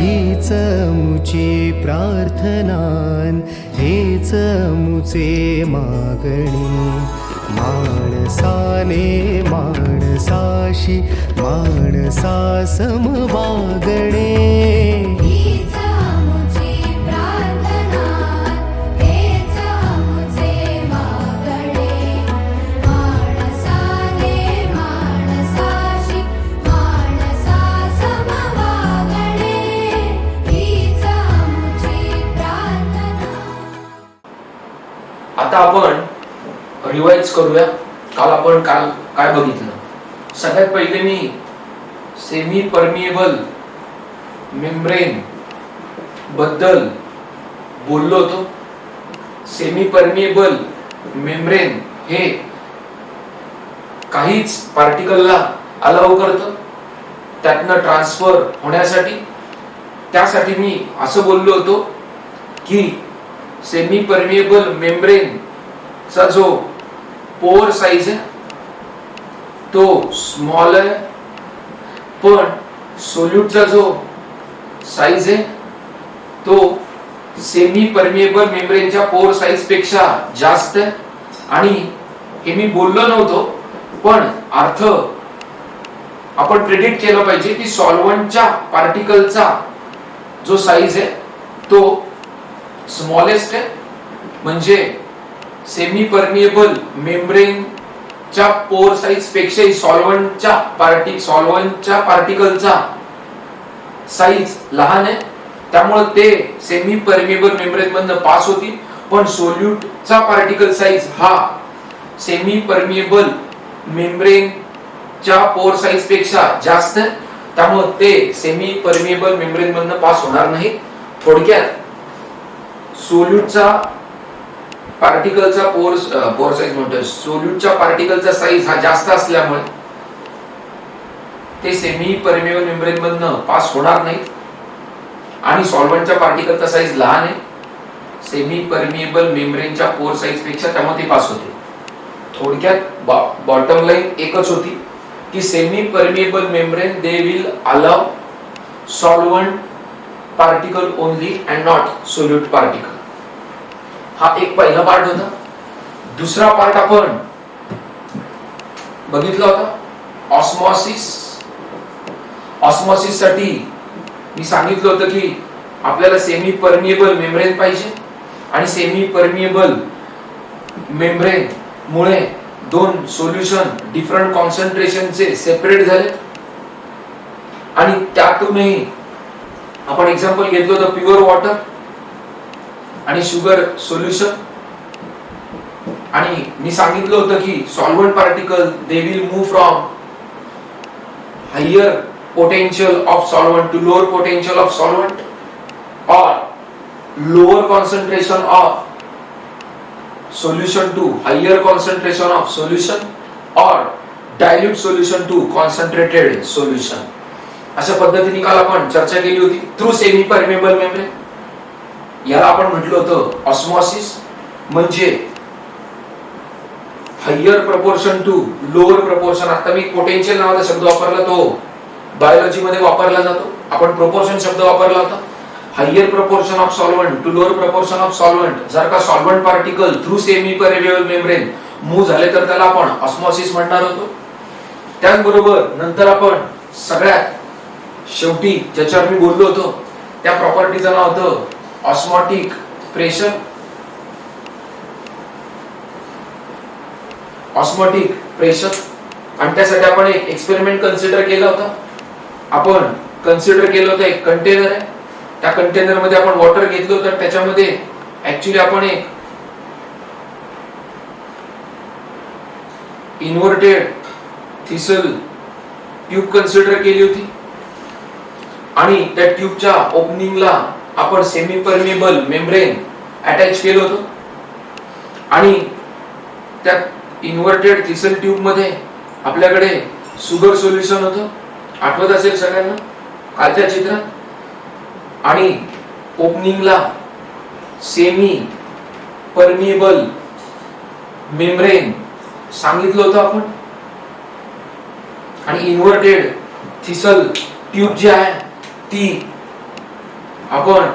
हीच मुची प्रार्थनान, हेच मुचे मागणी. माणसाने माणसाशी माणसा सम वागणे. आता आपण रिवाइज करूया. काल आपण काय बघितलं. सगळ्यात पहिले मी सेमी परमिएबल मेम्ब्रेन बद्दल बोललो होतो. सेमी परमिएबल मेम्ब्रेन हे काहीच पार्टिकलला अलाउ करतं त्यातनं ट्रान्सफर होण्यासाठी. त्यासाठी मी असं बोललो होतो की सेमी परमिएबल मेम्ब्रेन चा जो पोर साइज आहे तो स्मॉल आहे, पण सोल्यूटचा जो साइज आहे तो सेमी परमिएबल मेम्ब्रेनच्या पोर साइज पेक्षा जास्त आहे. आणि हे मी बोललो नव्हतो, पण अर्थ आपण प्रेडिक्ट केलं पाहिजे की सॉल्व्हंटच्या पार्टिकलचा जो साइज आहे तो स्मॉलेस्ट आहे. म्हणजे सेमी परमिएबल मेम्ब्रेनच्या पोर साइज पेक्षा सॉल्व्हंटच्या पार्टिकलचा साइज लहान आहे. त्यामुळे ते सेमी परमिएबल मेम्ब्रेन मधनं पास होतील. पण सोल्यूटचा पार्टिकल साइज हा सेमी परमिएबल मेम्ब्रेनच्या पोर साइज पेक्षा जास्त आहे. त्यामुळे ते सेमी परमिएबल मेम्ब्रेन मधनं पास होणार नाही. थोडक्यात सोल्यूटचा पार्टिकलचा पोर साइज म्हणतो, सोल्यूटच्या पार्टिकलचा साइज हा जास्त असल्यामुळे ते सेमी परमिएबल मेम्ब्रेन मधनं पास होणार नाही. आणि सॉल्व्हंटच्या पार्टिकलचा साइज लहान आहे सेमी परमिएबल मेम्ब्रेनच्या पोर साइज पेक्षा, त्यामुळे ते पास होते. थोडक्यात बॉटम लाईन एकच होती की semi permeable membrane they will allow solvent particle only and not solute particle. हा एक पहिला पार्ट होता. दुसरा पार्ट आपण बघितला होता ऑस्मॉसिस. ऑस्मॉसिस साठी मी सांगितलं होतं की आपल्याला सेमी परमिएबल मेम्ब्रेन पाहिजे आणि सेमी परमिएबल मेम्ब्रेन मुळे दोन सोल्युशन डिफरंट कॉन्सन्ट्रेशनचे सेपरेट झाले. आणि त्यातूनही आपण एक्झाम्पल घेतलं होतं प्युअर वॉटर आणि शुगर सोल्युशन. आणि मी सांगितलं होतं की solvent particle they will move from higher potential of solvent to lower potential of solvent और lower concentration of solution to higher concentration of solution or dilute solution to concentrated solution. अशा पद्धतीने काल आपण चर्चा केली होती थ्रू सेमी परमिएबल मेम्ब्रेन. याला आपण म्हटलं होतं ऑस्मॉसिस. म्हणजे higher proportion to lower proportion. आता मी पोटेन्शियल नावाचा शब्द वापरला, तो बायोलॉजी मध्ये वापरला जातो. आपण प्रोपोर्शन शब्द वापरला होता. Higher proportion of solvent to lower proportion of solvent. जर का solvent particle through semi permeable membrane move झाले तर त्याला आपण ऑस्मॉसिस म्हणणार होतो. त्याचबरोबर नंतर आपण सगळ्यात शेवटी ज्याच्यावर मी बोललो होतो त्या प्रॉपर्टीचं नाव होतं ऑस्मॉटिक प्रेशर. Osmotic pressure. आणि त्यासाठी आपण एक एक्सपेरिमेंट कन्सिडर केला होता. आपण कन्सिडर केलं होतं एक कंटेनर आहे. त्या कंटेनर मध्ये आपण वॉटर घेतलं होतं. त्याच्यामध्ये ऍक्च्युली आपण एक इन्व्हर्टेड थिसल ट्यूब कन्सिडर केली होती. आणि त्या ट्यूबच्या ओपनिंगला आपण सेमी परमिएबल मेम्ब्रेन अटॅच केलं होतं. आणि त्या इन्व्हर्टेड थिसल ट्यूब मध्ये आपल्याकडे शुगर सोल्युशन होतं. आठवत असेल सगळ्यांना कालच्या चित्रात. आणि ओपनिंगला सेमी परमिएबल मेम्ब्रेन सांगितलं होतं आपण. आणि इन्व्हर्टेड थिसल ट्यूब जी आहे ती आपण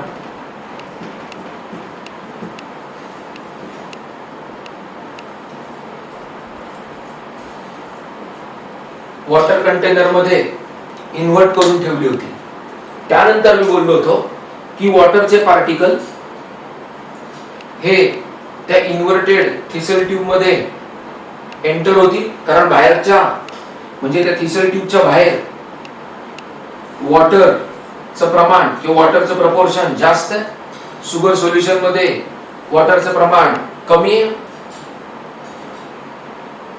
वॉटर कंटेनर मध्ये इन्व्हर्ट करून ठेवली होती. त्यानंतर मी बोललो होतो की वॉटरचे पार्टिकल हे त्या इन्व्हर्टेड थिसल ट्यूब मध्ये एंटर होतील, कारण बाहेरच्या म्हणजे त्या थिसल ट्यूबच्या बाहेर वॉटरचं प्रमाण किंवा वॉटरचं प्रपोर्शन जास्त आहे. शुगर सोल्युशन मध्ये वॉटरचं प्रमाण कमी आहे,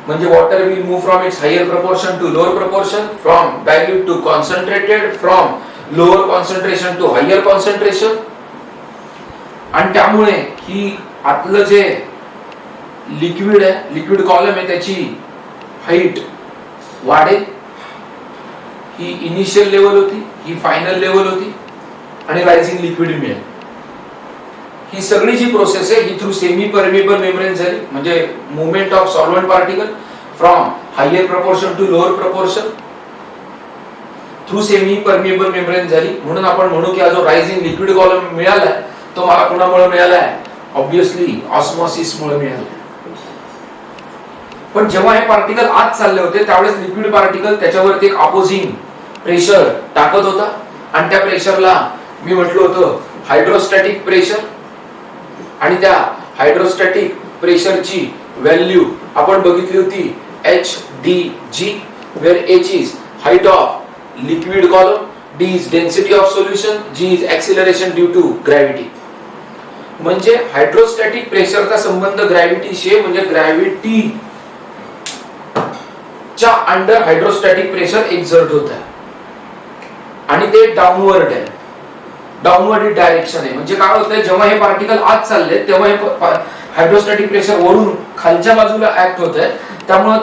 म्हणजे water will move from its higher proportion to lower proportion, from dilute to concentrated, from lower concentration to higher concentration. आणि त्यामुळे ही आतलं जे लिक्विड आहे, लिक्विड कॉलम आहे, त्याची हाईट वाढेल. ही इनिशियल लेवल होती, ही फायनल लेवल होती आणि रायझिंग लिक्विड मिळेल. ही सगळी जी प्रोसेस आहे ही थ्रू सेमी परमिएबल मेम्ब्रेन झाली, म्हणजे movement of solvent particle from higher proportion to lower proportion through semi permeable membrane झाली. म्हणून आपण म्हणू की हा जो रायझिंग लिक्विड कॉलम मिळालाय तो मला कोणामुळे मिळालाय? ऑब्वियसली ऑस्मॉसिस मुळे मिळालाय. पण जेव्हा हे पार्टिकल आत चालले होते त्यावेळेस लिक्विड पार्टिकल त्याच्यावरती एक अपोजिंग प्रेशर टाकत होता, आणि त्या प्रेशरला मी म्हटलं होतं हायड्रोस्टॅटिक प्रेशर. आणि त्या हायड्रोस्टॅटिक प्रेशरची व्हॅल्यू आपण बघितली होती HdG, where H is height of liquid column, D is density of solution, G is acceleration due to gravity. म्हणजे हायड्रोस्टॅटिक प्रेशरचा संबंध ग्रॅव्हिटीशी आहे, म्हणजे ग्रॅव्हिटी च्या अंडर हायड्रोस्टॅटिक प्रेशर एक्झर्ट होत आहे आणि ते डाऊनवर्ड आहे, डाऊनवर्ड डायरेक्शन आहे. म्हणजे काय होतंय, जेव्हा हे पार्टिकल आत चालले तेव्हा हे हायड्रोस्टॅटिक प्रेशर वरून खालच्या बाजूला ऍक्ट होत आहे. त्यामुळे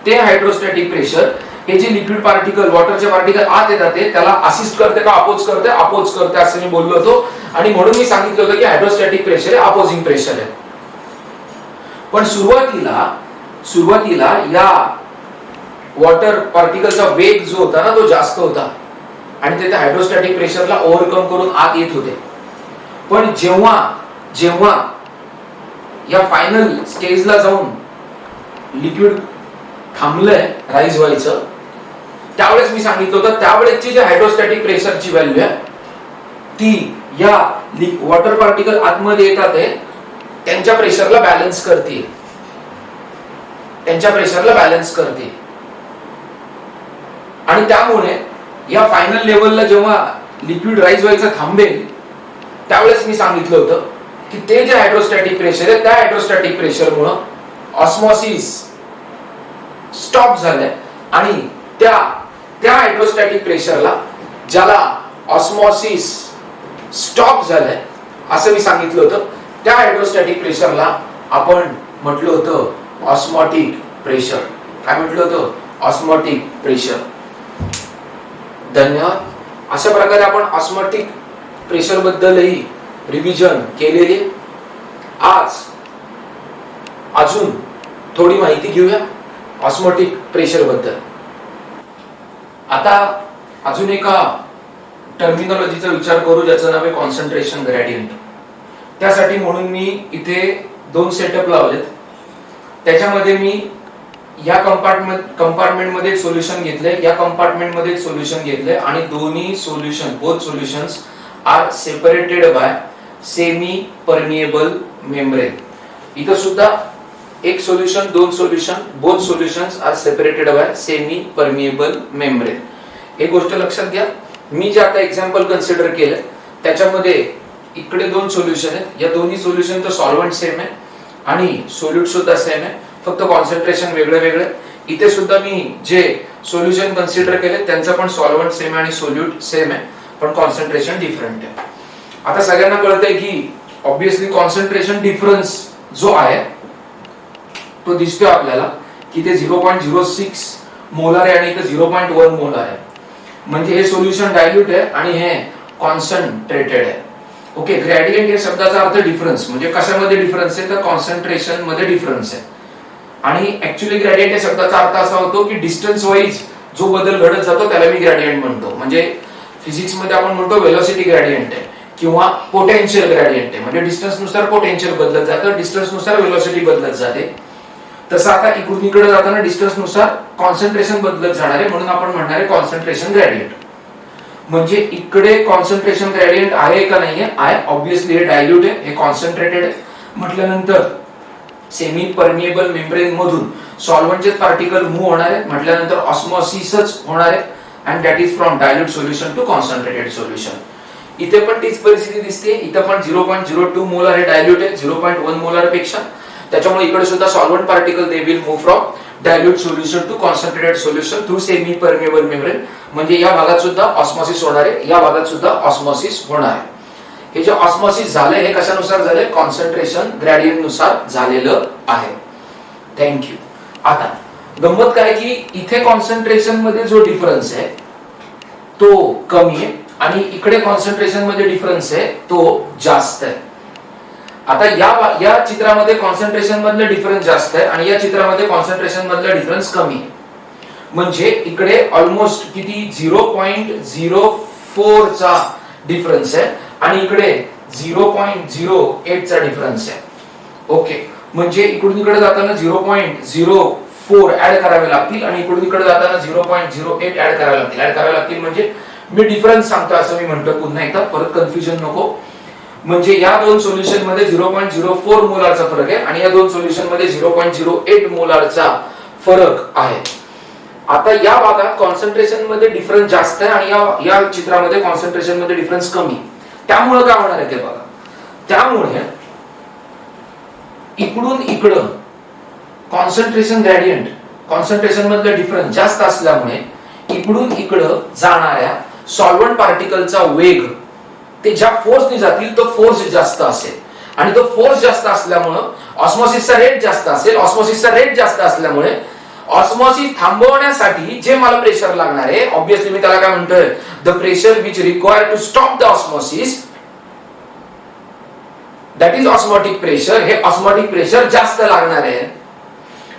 ते हायड्रोस्टॅटिक प्रेशर हे जे लिक्विड पार्टिकल, वॉटरचे पार्टिकल आत येतात त्याला असिस्ट करते का अपोज करते? अपोज करते असं मी बोललो होतो. आणि म्हणून मी सांगितलं होतं की हायड्रोस्टॅटिक प्रेशर हे अपोजिंग प्रेशर आहे. पण सुरुवातीला या वॉटर पार्टिकलचा वेग जो होता ना तो जास्त होता आणि ते त्या हायड्रोस्टॅटिक प्रेशरला ओव्हरकम करून आत येत होते. पण जेव्हा या फायनल स्टेजला जाऊन लिक्विड थांबलंय राईज व्हायचं, त्यावेळेस मी सांगितलं होतं त्यावेळेसची जी हायड्रोस्टॅटिक प्रेशरची व्हॅल्यू आहे ती या वॉटर पार्टिकल आतमध्ये येतात त्यांच्या प्रेशरला बॅलन्स करते, त्यांच्या प्रेशरला बॅलन्स करते. आणि त्यामुळे या फायनल लेवलला जेव्हा लिक्विड राईज व्हायचं थांबेल त्यावेळेस मी सांगितलं होतं की ते जे हायड्रोस्टॅटिक प्रेशर आहे त्या हायड्रोस्टॅटिक प्रेशरमुळे ऑस्मॉसिस स्टॉप झालंय. आणि त्या हायड्रोस्टॅटिक प्रेशरला, ज्याला ऑस्मॉसिस स्टॉप झालंय असं मी सांगितलं होतं, त्या हायड्रोस्टॅटिक प्रेशरला आपण म्हटलं होतं ऑस्मॉटिक प्रेशर. काय म्हटलं होतं? Osmotic pressure. धन्यवाद. अशा प्रकारे आपण ऑस्मॉटिक प्रेशर बद्दलही रिव्हिजन केलेली. आज अजून थोडी माहिती घेऊया ऑस्मॉटिक प्रेशर बद्दल. आता अजून एका टर्मिनॉलॉजीचा विचार करू ज्याचं नाव आहे कॉन्सन्ट्रेशन ग्रेडियंट. त्यासाठी म्हणून मी इथे 2 सेटअप लावलेत. त्याच्यामध्ये मी या कंपार्टमेंट मध्ये सोल्युशन घेतले, या कंपार्टमेंट मध्ये सोल्युशन घेतले आणि दोन्ही solution, both solutions are separated by semi permeable membrane. इथं सुद्धा एक solution, 2 solution, both solutions are separated by semi permeable membrane. एक गोष्ट लक्षात घ्या, मी जे आता एक्झाम्पल कन्सिडर केलं त्याच्यामध्ये इकडे 2 सोल्युशन आहेत. या दोन्ही सोल्युशनचं सॉल्व्हंट सेम आहे आणि सोल्यूट सुद्धा सेम आहे, फक्त कॉन्सन्ट्रेशन वेगळे वेगळे. इथे सुद्धा मी जे सोल्युशन कन्सिडर केले त्यांचं पण सॉल्व्हंट सेम आहे आणि सोल्यूट सेम आहे, पण कॉन्सन्ट्रेशन डिफरंट आहे. आता सगळ्यांना कळतंय की ऑब्विसली कॉन्सन्ट्रेशन डिफरन्स जो आहे तो दिसतोय आपल्याला की ते 0.06 मोलार आहे आणि इथे 0.1 मोलार आहे. म्हणजे हे सोल्युशन डायल्यूट आहे आणि हे कॉन्सन्ट्रेटेड आहे. ओके, ग्रेडियंट या शब्दाचा अर्थ डिफरन्स, म्हणजे कशामध्ये डिफरन्स आहे तर कॉन्सन्ट्रेशन मध्ये डिफरन्स आहे. आणि ऍक्च्युअली ग्रेडियंट या शब्दाचा अर्थ असा होतो की डिस्टन्स वाईज जो बदल घडत जातो त्याला मी ग्रेडियंट म्हणतो. म्हणजे फिजिक्स मध्ये आपण म्हणतो वेलोसिटी ग्रेडियंट आहे, किंवा पोटेन्शियल ग्रेडियंट आहे, म्हणजे डिस्टन्स नुसार पोटेन्शियल बदलत जातं, डिस्टन्स नुसार वेलोसिटी बदलत जाते. तसं आता इकडून इकडे जाताना डिस्टन्स नुसार कॉन्सन्ट्रेशन बदलत जाणार आहे, म्हणून आपण म्हणणार आहे कॉन्सन्ट्रेशन ग्रेडियंट. म्हणजे इकडे कॉन्सन्ट्रेशन ग्रेडियंट आहे का नाहीये? आहे. ऑब्विसली हे डायल्यूट आहे, हे कॉन्सन्ट्रेटेड आहे. म्हटल्यानंतर सेमी परमिएबल मेम्ब्रेन मधून सॉल्व्हंटचे पार्टिकल मूव्ह होणार आहेत, म्हटल्यानंतर ऑस्मॉसिसच होणार आहे, and that is from dilute solution to concentrated solution. इथे पण तीच परिस्थिती दिसते. इथे पण 0.02 मोलार हे डायल्यूट आहे 0.1 मोलार पेक्षा. त्याच्यामुळे इकडे सुद्धा solvent particle they will move from dilute solution to concentrated solution through semi permeable membrane. म्हणजे या भागात सुद्धा ऑस्मॉसिस होणार आहे, या भागात सुद्धा ऑस्मॉसिस होणार आहे. हे जे ऑस्मॉसिस झालंय हे कशानुसार झालंय? कॉन्सन्ट्रेशन ग्रेडियंट नुसार झालेलं आहे. थँक्यू. आता गंमत काय की इथे कॉन्सन्ट्रेशन मध्ये जो डिफरन्स आहे तो कमी आहे आणि इकडे कॉन्सन्ट्रेशन मध्ये डिफरन्स आहे तो जास्त आहे. आता या चित्रामध्ये कॉन्सन्ट्रेशन मधलं डिफरन्स जास्त आहे आणि या चित्रामध्ये कॉन्सन्ट्रेशन मधलं डिफरन्स कमी आहे. म्हणजे इकडे ऑलमोस्ट किती 0.04 चा डिफरन्स आहे आणि इकडे 0.08 चा डिफरन्स आहे. ओके, म्हणजे इकडून इकडे जाताना 0.04 ऍड करावे लागतील आणि इकडून इकडे जाताना 0.08 ऍड करावे लागतील. ऍड करावे लागतील म्हणजे मी डिफरन्स सांगतो असं मी म्हणतो पुन्हा एकदा, परत कन्फ्युजन नको. म्हणजे या दोन सोल्युशन मध्ये 0.04 मोलारचा फरक आहे आणि या दोन सोल्युशन मध्ये 0.08 मोलारचा फरक आहे. आता या भागात कॉन्सन्ट्रेशन मध्ये डिफरन्स जास्त आहे आणि या चित्रामध्ये कॉन्सन्ट्रेशन मध्ये डिफरन्स कमी. त्यामुळे काय होणार आहे ते बघा. त्यामुळे इकडून इकडं कॉन्सन्ट्रेशन ग्रेडियंट, कॉन्सन्ट्रेशन मधलं डिफरन्स जास्त असल्यामुळे इकडून इकडं जाणाऱ्या सॉल्व्हंट पार्टिकलचा वेग ते ज्या फोर्सने जातील तो फोर्स जास्त असेल आणि तो फोर्स जास्त असल्यामुळे ऑस्मॉसिसचा रेट जास्त असेल. ऑस्मॉसिसचा रेट जास्त असल्यामुळे ऑस्मॉसिस थांबवण्यासाठी जे मला प्रेशर लागणार आहे, ऑब्विसली मी त्याला काय म्हणतोय, the pressure which required to stop the osmosis, that is osmotic pressure. हे ऑस्मॉटिक प्रेशर जास्त लागणार आहे.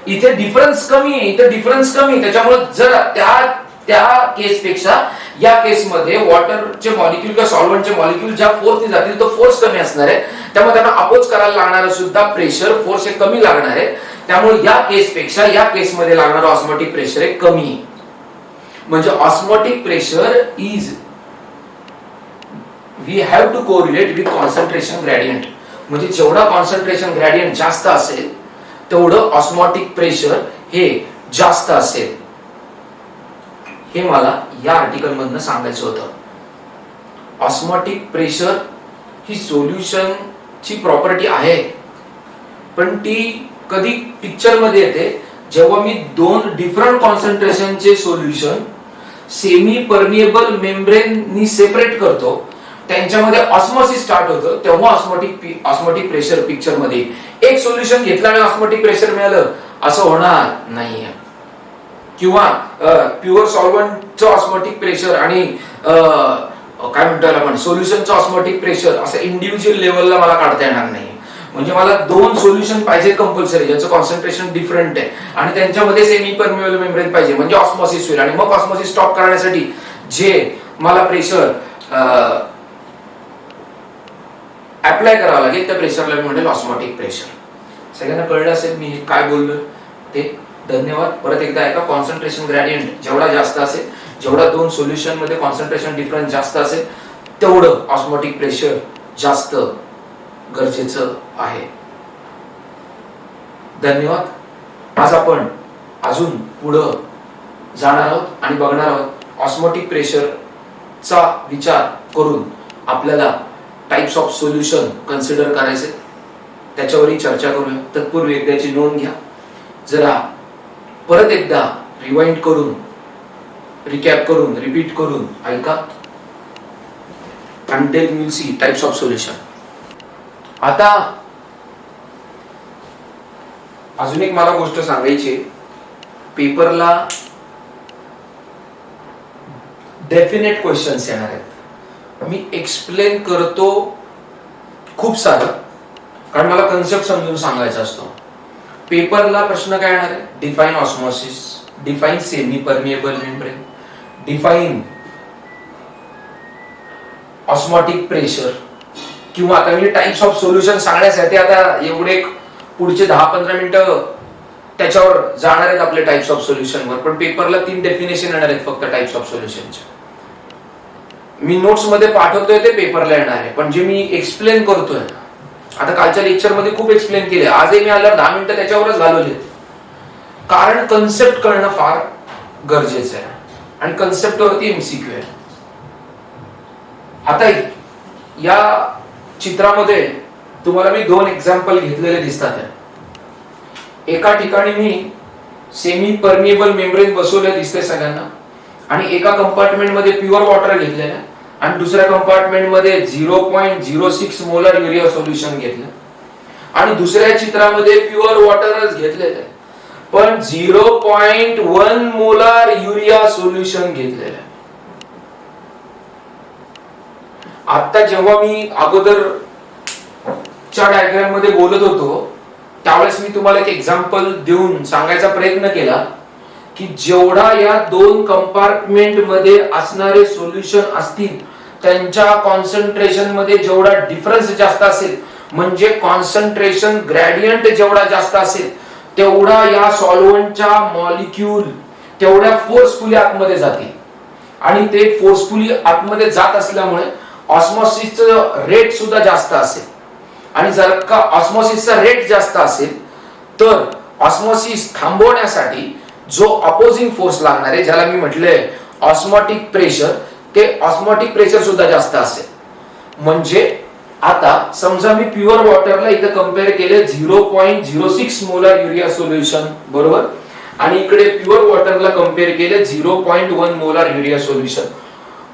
इथे डिफरन्स कमी आहे, इथे डिफरन्स कमी. त्याच्यामुळे जर त्या केस पेक्षा या केस मध्ये वॉटरचे मॉलिक्यूल किंवा सॉल्व्हंटचे मॉलिक्यूल ज्या फोर्सने जातील तो फोर्स कमी असणार आहे. त्यामुळे त्यांना अपोज करायला लागणारा सुद्धा प्रेशर फोर्स हे कमी लागणार आहे. त्यामुळे या केस पेक्षा या केस मध्ये लागणारा ऑस्मॉटिक प्रेशर हे कमी आहे. म्हणजे osmotic pressure is we have to correlate with concentration gradient. म्हणजे जेवढा कॉन्सन्ट्रेशन ग्रेडियंट जास्त असेल तेवढं ऑस्मॉटिक प्रेशर हे जास्त असेल. हे मला या आर्टिकल मधनं सांगायचं होतं. ऑस्मॉटिक प्रेशर ही सोल्युशन ची प्रॉपर्टी आहे, पण ती कधी पिक्चर मध्ये येते जेव्हा मी दोन डिफरंट कॉन्सन्ट्रेशनचे सोल्युशन सेमी परमिएबल मेम्ब्रेन नी सेपरेट करतो, त्यांच्यामध्ये ऑस्मॉसिस स्टार्ट होतं, तेव्हा ऑस्मॉटिक प्रेशर पिक्चर मध्ये. एक सोल्युशन घेतलं आणि ऑस्मॉटिक प्रेशर मिळालं असं होणार नाहीये. किंवा प्युअर सॉल्व्हंटचं ऑस्मॉटिक प्रेशर आणि काय म्हणतो आपण सोल्युशनचं ऑस्मॉटिक प्रेशर असं इंडिव्हिज्युअल लेवलला मला काढता येणार नाही. म्हणजे मला दोन सोल्युशन पाहिजे कंपल्सरी, ज्याचं कॉन्सन्ट्रेशन डिफरंट आहे आणि त्यांच्यामध्ये सेमी परमिएबल मेम्ब्रेन पाहिजे, म्हणजे ऑस्मॉसिस होईल. आणि मग ऑस्मॉसिस स्टॉप करण्यासाठी जे मला प्रेशर अप्लाय करावं लागेल त्या प्रेशरला मी म्हणेल ऑस्मॉटिक प्रेशर. सगळ्यांना कळलं असेल मी काय बोललो ते. धन्यवाद. परत एकदा ऐका. कॉन्सन्ट्रेशन ग्रेडियंट जेवढा जास्त असेल, जेवढा दोन सोल्युशन मध्ये कॉन्सन्ट्रेशन डिफरन्स जास्त असेल तेवढं ऑस्मॉटिक प्रेशर जास्त गरजेचं आहे. धन्यवाद. आज आपण अजून पुढं जाणार आहोत आणि बघणार आहोत ऑस्मॉटिक प्रेशरचा विचार करून आपल्याला टाइप्स ऑफ सोल्युशन कन्सिडर करायचे, त्याच्यावरही चर्चा करूया. तत्पूर्वी एकदाची नोंद घ्या. जरा परत एकदा रिवाइंड करून, रिकॅप करून, रिपीट करून ऐका. until you will see types of solution. आता अजून एक मला गोष्ट सांगायची. पेपरला डेफिनेट क्वेश्चन्स येणार आहेत. मी एक्सप्लेन करतो खूप सारं, कारण मला कन्सेप्ट समजून सांगायचा असतो. पेपरला प्रश्न काय येणार आहे? Define osmosis, define semi permeable membrane, define osmotic pressure, किंवा आता मी टाइप्स ऑफ सोल्युशन सांगण्यासाठी आता एवढे पुढचे 10-15 मिनिटं त्याच्यावर जाणार आहेत आपले टाइप्स ऑफ सोल्युशनवर, पण पेपरला 3 डेफिनेशन येणार आहेत फक्त टाइप्स ऑफ सोल्युशनच्या. मी नोट्स मध्ये पाठवतोय ते पेपरला येणार आहे, पण जे मी एक्सप्लेन करतोय आता कालच्या लेक्चर मध्ये खूप एक्सप्लेन केले, आजही मी आल्यावर 10 मिनिटं त्याच्यावरच घालवले, कारण कन्सेप्ट कळणं फार गरजेचं आहे आणि कन्सेप्ट वरती एमसीक्यू आहे. आता या चित्रामध्ये तुम्हाला मी 2 एक्झाम्पल घेतलेले दिसतात. एका ठिकाणी मी सेमी परमिएबल मेम्ब्रेन बसवले दिसते सगळ्यांना, आणि एका कंपार्टमेंट मध्ये प्युअर वॉटर घेतलेलं आहे आणि दुसऱ्या कंपार्टमेंट मध्ये 0.06 मोलर युरिया सोल्युशन घेतलं, आणि दुसऱ्या चित्रामध्ये प्युअर वॉटरच घेतलेलं आहे पण 0.1 मोलार युरिया सोल्युशन घेतलेलं आहे. आता जेव्हा मी अगोदरच्या डायग्राम मध्ये बोलत होतो त्यावेळेस मी तुम्हाला एक एक्झाम्पल देऊन सांगायचा प्रयत्न केला की जेवढा या 2 कंपार्टमेंट मध्ये असणारे सोल्युशन असतील त्यांच्या कॉन्सन्ट्रेशन मध्ये जेवढा डिफरन्स जास्त असेल, म्हणजे कॉन्सन्ट्रेशन ग्रेडियंट जेवढा जास्त असेल तेवढा या सॉल्व्हंटच्या मॉलिक्यूल तेवढ्या फोर्सफुली आतमध्ये जातील, आणि ते फोर्सफुली आतमध्ये जात असल्यामुळे ऑस्मोसिसचं रेट सुद्धा जास्त असेल. आणि जर का ऑस्मोसिसचा रेट जास्त असेल तर ऑस्मोसिस थांबवण्यासाठी जो अपोजिंग फोर्स लागणार आहे, ज्याला मी म्हटलंय ऑस्मोटिक प्रेशर, ते ऑस्मोटिक प्रेशर सुद्धा जास्त असेल. म्हणजे आता समजा मी प्युअर वॉटरला इथे कंपेअर केले 0.06 मोलर युरिया सोल्युशन बरोबर, आणि इकडे प्युअर वॉटरला कंपेअर केले 0.1 मोलर युरिया सोल्युशन.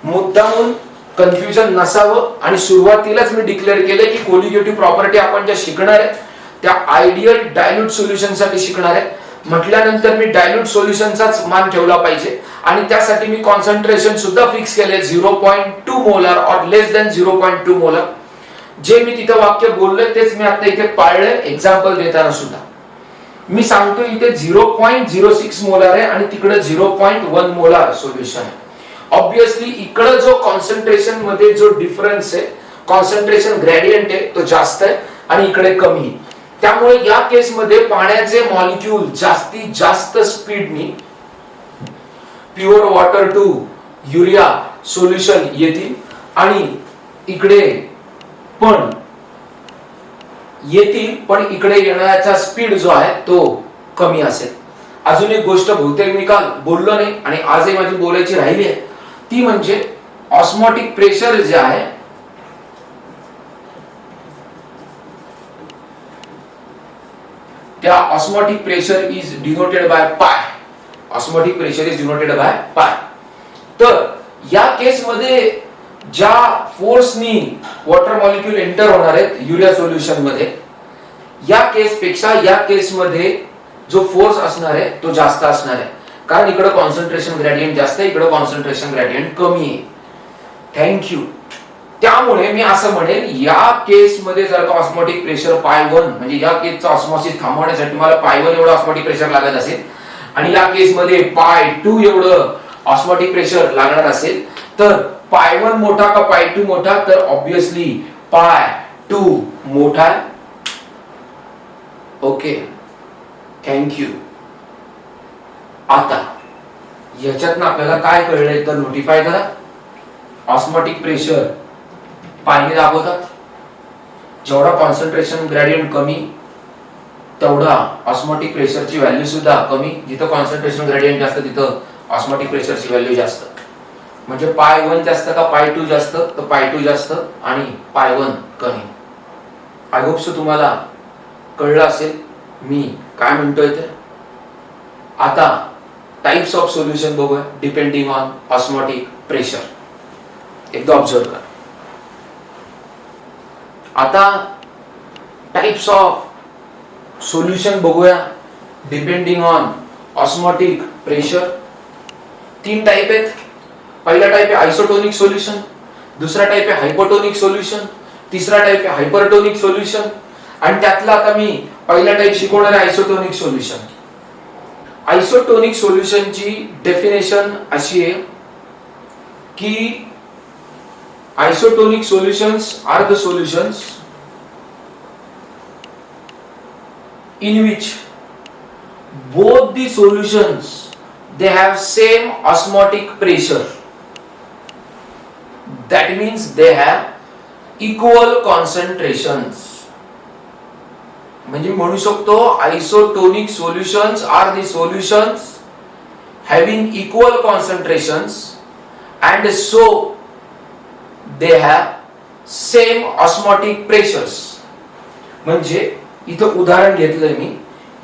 मुद्दामून कन्फ्युजन नसावं आणि सुरुवातीलाच मी डिक्लेअर केले की कोलिगेटिव्ह प्रॉपर्टी आपण ज्या शिकणार आहे त्या आयडियल डायल्यूट सोल्युशन साठी शिकणार आहे. म्हटल्यानंतर मी डायल्यूट सोल्युशनचाच मान ठेवला पाहिजे आणि त्यासाठी मी कॉन्सन्ट्रेशन सुद्धा फिक्स केले 0.2 मोलर और लेस दॅन 0.2 मोलर. जे मी तिथे वाक्य बोललोय तेच मी आता इथे पाळलंय एक्झाम्पल देताना सुद्धा. मी सांगतो इथे 0.06 मोलर आहे आणि तिकडे 0.1 मोलर सोल्युशन आहे. ऑब्वियसली इकडे जो कॉन्सन्ट्रेशन मध्ये जो डिफरन्स आहे, कॉन्सन्ट्रेशन ग्रेडियंट आहे तो जास्त आहे आणि इकडे कमी. त्यामुळे या केस मध्ये पाण्याचे मॉलिक्यूल जास्तीत जास्त स्पीडनी pure water to urea solution येतील आणि इकडे पण येतील, पण इकडे येण्याचा स्पीड जो आहे तो कमी असेल. अजून एक गोष्ट बहुतेक मी काल बोललो नाही आणि आजही माझी बोलायची राहिली आहे, ती म्हणजे ऑस्मोटिक प्रेशर जे आहे त्या osmotic pressure is denoted by pi. Osmotic pressure is denoted by pi. तर या केस मध्ये ज्या फोर्सनी वॉटर मॉलिक्यूल एंटर होणार आहेत युरिया सोल्युशन मध्ये, या केस पेक्षा या केस मध्ये जो फोर्स असणार आहे तो जास्त असणार आहे, कारण इकडे कॉन्सन्ट्रेशन ग्रेडियंट जास्त आहे, इकडे कॉन्सन्ट्रेशन ग्रेडियंट कमी आहे. थँक्यू. त्यामुळे मी असं म्हणेन या केस मध्ये जर का ऑस्मोटिक प्रेशर पाय 1 म्हणजे या केसचा ऑस्मोसिस थांबवण्यासाठी मला पाय 1 एवढं ऑस्मोटिक प्रेशर लागत असेल आणि या केस मध्ये पाय 2 एवढं ऑस्मोटिक प्रेशर लागणार असेल, तर पाय 1 मोठा का पाय 2 मोठा? तर ऑब्वियसली पाय 2 मोठा आहे. Okay, thank you. आता याच्यातनं आपल्याला काय कळलंय तर नोटिफाय करा. ऑस्मोटिक प्रेशर पायने दाखवतात. जेवढा कॉन्सन्ट्रेशन ग्रेडियंट कमी तेवढा ऑस्मोटिक प्रेशरची व्हॅल्यू सुद्धा कमी. जिथं कॉन्सन्ट्रेशन ग्रेडियंट जास्त तिथं ऑस्मोटिक प्रेशरची व्हॅल्यू जास्त. म्हणजे पाय 1 जास्त का पाय 2 जास्त? तर पाय 2 जास्त आणि पाय 1 कमी. आय होप सो तुम्हाला कळलं असेल मी काय म्हणतोय ते. आता टाइप्स ऑफ सोल्युशन बघूया डिपेंडिंग ऑन ऑस्मोटिक प्रेशर. एकदा ऑब्झर्व करा. आता टाइप्स ऑफ सोल्युशन बघूया depending on osmotic pressure. 3 type आहेत. पहिला टाइप आहे आइसोटोनिक सोल्युशन, दुसरा टाइप आहे हायपोटोनिक सोल्युशन, तिसरा टाइप आहे हायपरटोनिक सोल्युशन. आणि त्यातला आता मी पहिला टाइप शिकवणार आहे आइसोटोनिक सोल्युशन. आइसोटोनिक सोल्युशनची डेफिनेशन अशी आहे की isotonic solutions are the solutions in which both the solutions they have same osmotic pressure. That means they have equal concentrations. म्हणजे म्हणू शकतो isotonic solutions are the solutions having equal concentrations and so they have same osmotic pressures. म्हणजे इथं उदाहरण घेतलंय मी,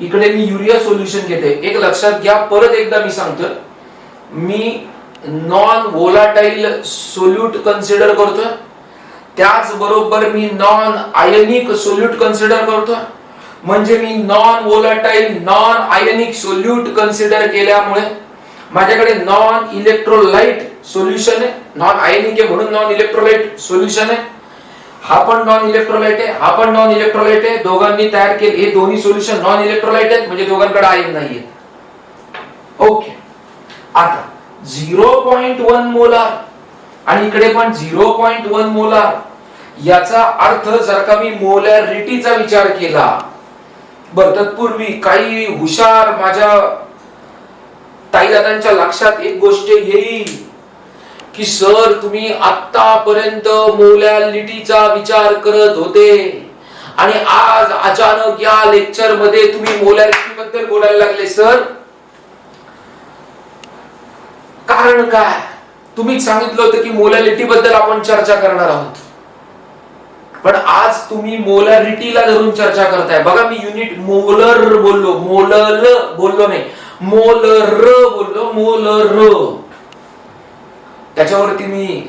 इकडे मी urea solution घेते. एक लक्षात घ्या, परत एकदा मी सांगतो, मी नॉन व्होलाटाईल सोल्यूट कन्सिडर करतोय, त्याच बरोबर मी नॉन आयनिक सोल्यूट कन्सिडर करतोय. म्हणजे मी non volatile non ionic solute consider केल्यामुळे माझ्याकडे नॉन इलेक्ट्रोलाइट सोल्युशन आहे. नॉन आयनिक आहे म्हणून नॉन इलेक्ट्रोलाइट सोल्युशन आहे. हा पण नॉन इलेक्ट्रोलाइट आहे, हा पण नॉन इलेक्ट्रोलाइट आहे. दोघांनी तयार केले हे दोन्ही सोल्युशन नॉन इलेक्ट्रोलाइट आहेत, म्हणजे दोघांकडे आयन नाहीये. ओके, आता 0.1 मोलार आणि इकडे पण 0.1 मोलार, याचा अर्थ जर का मी मोलॅरिटीचा विचार केला, बरं तत्पूर्वी काही हुशार माझ्या ताईदादांच्या लक्षात एक गोष्ट येईल की सर तुम्ही आतापर्यंत मोलॅरिटीचा विचार करत होते आणि आज अचानक या लेक्चर मध्ये तुम्ही मोलॅरिटी बद्दल बोलायला लागले. सर कारण काय? तुम्हीच सांगितलं होतं की मोलॅरिटी बद्दल आपण चर्चा करणार आहोत, पण आज तुम्ही मोलॅरिटीला धरून चर्चा करताय. बघा मी युनिट मोलर बोललो, मोलल बोललो नाही, मोलर बोललो, मोलर. त्याच्यावरती मी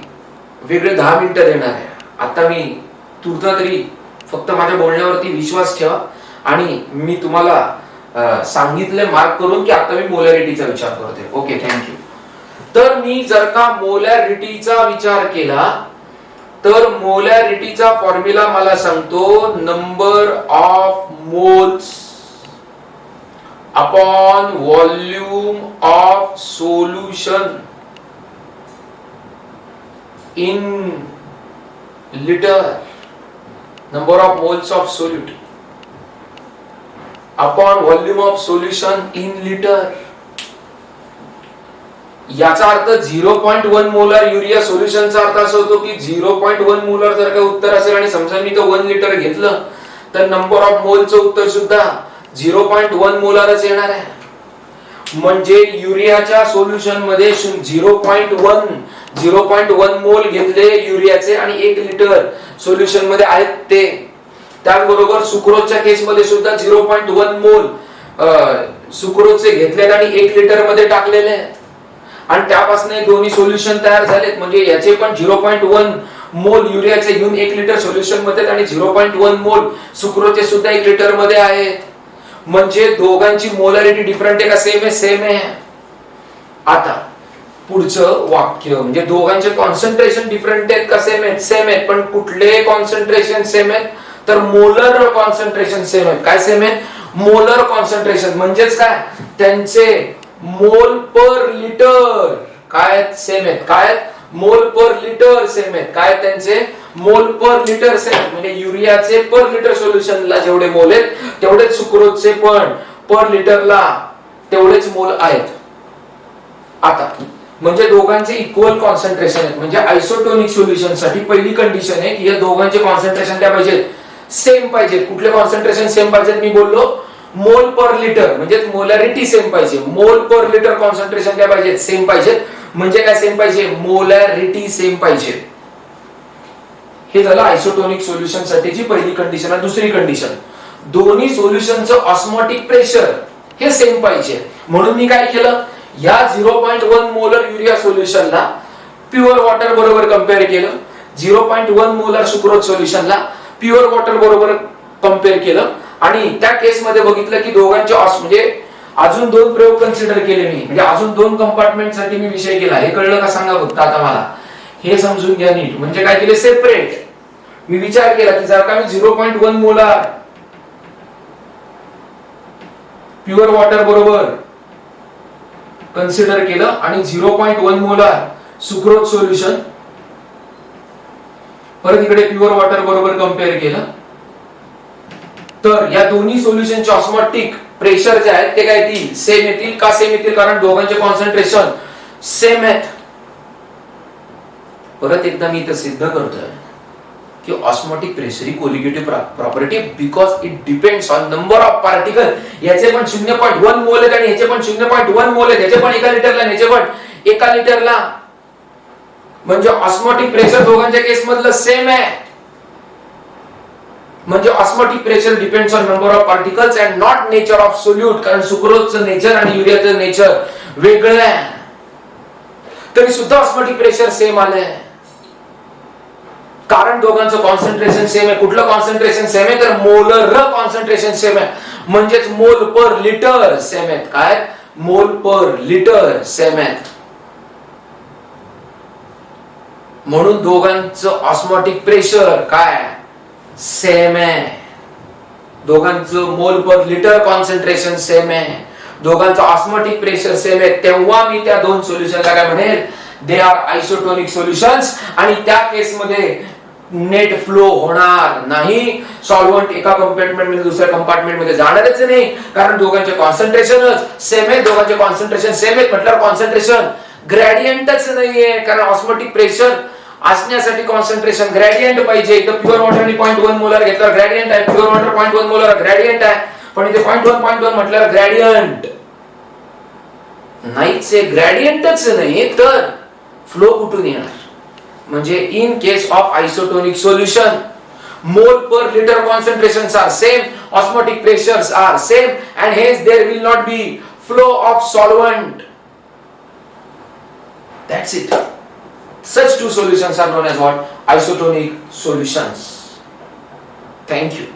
वेगळे 10 मिनिटं देणार आहे. आता मी तुर्ता तरी फक्त माझ्या बोलण्यावरती विश्वास ठेवा आणि मी तुम्हाला सांगितले मार्क करून की आता मी मोलॅरिटीचा विचार करते. Okay, thank you. तर मी जर का मोलॅरिटीचा विचार केला तर मोलॅरिटीचा फॉर्म्युला मला सांगतो number of moles upon volume of solution in liter, number of moles of solute upon volume of solution in liter. याचा अर्थ 0.1 मोलार युरिया सोल्युशनचा अर्थ असा होतो की 0.1 मोलार जर का उत्तर असेल आणि समजा मी तो 1 लिटर घेतलं तर नंबर ऑफ मोलचं उत्तर सुद्धा 0.1 मोलारच येणार आहे. म्हणजे युरियाच्या सोल्युशन मध्ये 0.1 मोल घेतले युरियाचे आणि 1 लिटर सोल्युशन मध्ये आहेत ते. त्याचबरोबर सुक्रोजच्या केस मध्ये सुद्धा 0.1 मोल सुक्रोजचे घेतले आणि 1 लिटर मध्ये टाकलेले आणि त्यापासून दोन्ही सोल्युशन तयार झालेत. म्हणजे याचे पण 0.1 मोल युरियाचे घेऊन 1 लिटर सोल्युशन मध्ये आणि 0.1 मोल सुक्रोजचे सुद्धा 1 लिटर मध्ये आहेत. म्हणजे दोघांची मोलॅरिटी डिफरंट आहे का सेम आहे? सेम आहे. आता पुढचं वाक्य म्हणजे दोघांचे कॉन्सन्ट्रेशन डिफरंट आहेत का सेम आहेत? सेम आहेत. पण कुठले कॉन्सन्ट्रेशन सेम आहेत? तर मोलर कॉन्सन्ट्रेशन सेम आहेत. काय सेम आहेत? Molar concentration. म्हणजेच काय? त्यांचे मोल पर लिटर काय सेम आहेत. काय? मोल पर लिटर सेम आहेत. काय? त्यांचे मोल पर लिटर सेम. म्हणजे युरियाचे पर लिटर सोल्युशनला जेवढे मोल आहेत तेवढेच सुक्रोजचे पण पर लिटरला तेवढेच मोल आहेत. आता म्हणजे दोघांचे इक्वल कॉन्सन्ट्रेशन आहेत. म्हणजे आयसोटोनिक सोल्युशन साठी पहिली कंडिशन आहे की या दोघांचे कॉन्सन्ट्रेशन काय पाहिजे? सेम पाहिजे. कुठले कॉन्सन्ट्रेशन सेम पाहिजेत? मी बोललो मोल पर लिटर म्हणजे मोलॅरिटी सेम पाहिजे. मोल पर लिटर कॉन्सन्ट्रेशन काय पाहिजे? सेम पाहिजे. म्हणजे काय सेम पाहिजे? मोलॅरिटी सेम पाहिजे. हे झालं आयसोटोनिक सोल्युशन साठीची पहिली कंडिशन. आहे दुसरी कंडिशन, दोन्ही सोल्युशनचं ऑस्मोटिक प्रेशर हे सेम पाहिजे. म्हणून मी काय केलं, या 0.1 मोलर युरिया सोल्युशनला प्युअर वॉटर बरोबर कंपेअर केलं, 0.1 मोलर सुक्रोज सोल्युशनला प्युअर वॉटर बरोबर कंपेअर केलं आणि त्या केस मध्ये बघितलं की दोघांचे म्हणजे अजून 2 प्रयोग कन्सिडर केले मी. म्हणजे अजून 2 कंपार्टमेंट साठी मी विषय केला. हे कळलं का सांगा फक्त आता मला, हे समजून घ्या नीट. म्हणजे काय केले? सेपरेट मी विचार केला की जर का मी 0.1 मोलार प्युअर वॉटर बरोबर कन्सिडर केलं आणि 0.1 मोलार सुक्रोज सोल्युशन परत इकडे प्युअर वॉटर बरोबर कम्पेअर केलं तर या दोन्ही सोल्युशनचे ऑस्मॉटिक प्रेशर जे आहेत ते काय येतील, सेम येतील. का सेम येतील? कारण दोघांचे कॉन्सन्ट्रेशन सेम आहेत. परत एकदा मी इथे सिद्ध करतोय की osmotic pressure he colligative property because it depends on number of particle. याचे पण 0.1 मोल आहेत आणि याचे पण 0.1 मोल आहेत. याचे पण 1 लिटरला आणि याचे पण 1 लिटरला. म्हणजे ऑस्मॉटिक प्रेशर दोघांच्या केस मधलं सेम आहे. म्हणजे osmotic pressure depends on number of particles and not nature of solute. कारण सुक्रोजचं नेचर आणि युरियाचं नेचर वेगळं आहे. तरी सुद्धा ऑस्मॉटिक प्रेशर सेम आलंय कारण दोघांचं कॉन्सन्ट्रेशन सेम आहे. कुठलं कॉन्सन्ट्रेशन सेम आहे? तर मोलर कॉन्सन्ट्रेशन सेम आहे. म्हणजेच मोल पर लिटर सेम आहेत. काय? मोल पर लिटर सेम आहेत. म्हणून दोघांचं ऑस्मॉटिक प्रेशर काय सेम आहे. दोघांचं मोल पर लिटर कॉन्सन्ट्रेशन सेम आहे. दोघांचं ऑस्मॉटिक प्रेशर सेम आहे. तेव्हा मी त्या दोन सोल्युशनला काय म्हणेल? They are isotonic solutions. आणि त्या केस मध्ये नेट फ्लो होणार नाही. सॉल्व्हंट एका कंपार्टमेंट मध्ये दुसऱ्या कंपार्टमेंट मध्ये जाणारच नाही कारण दोघांचे कॉन्सन्ट्रेशनच सेम आहे. दोघांचे कॉन्सन्ट्रेशन सेम आहेत म्हटल्यावर कॉन्सन्ट्रेशन ग्रेडियंटच नाहीये. कारण ऑस्मॉटिक प्रेशर असण्यासाठी कॉन्सन्ट्रेशन ग्रेडियंट पाहिजे. इथं प्युअर वॉटरने 0.1 मोलर घेतल्यावर ग्रेडियंट आहे. प्युअर वॉटर 0.1 मोलर ग्रेडियंट आहे. पण इथे 0.1 म्हटल्यावर ग्रेडियंट नाहीच आहे. ग्रेडियंटच नाही तर फ्लो कुठून येणार? म्हणजे in case of isotonic solution मोल per litre concentrations are same, osmotic pressures are same, and hence there will not be flow of solvent. That's it. Such two solutions are known as what? Isotonic solutions. Thank you.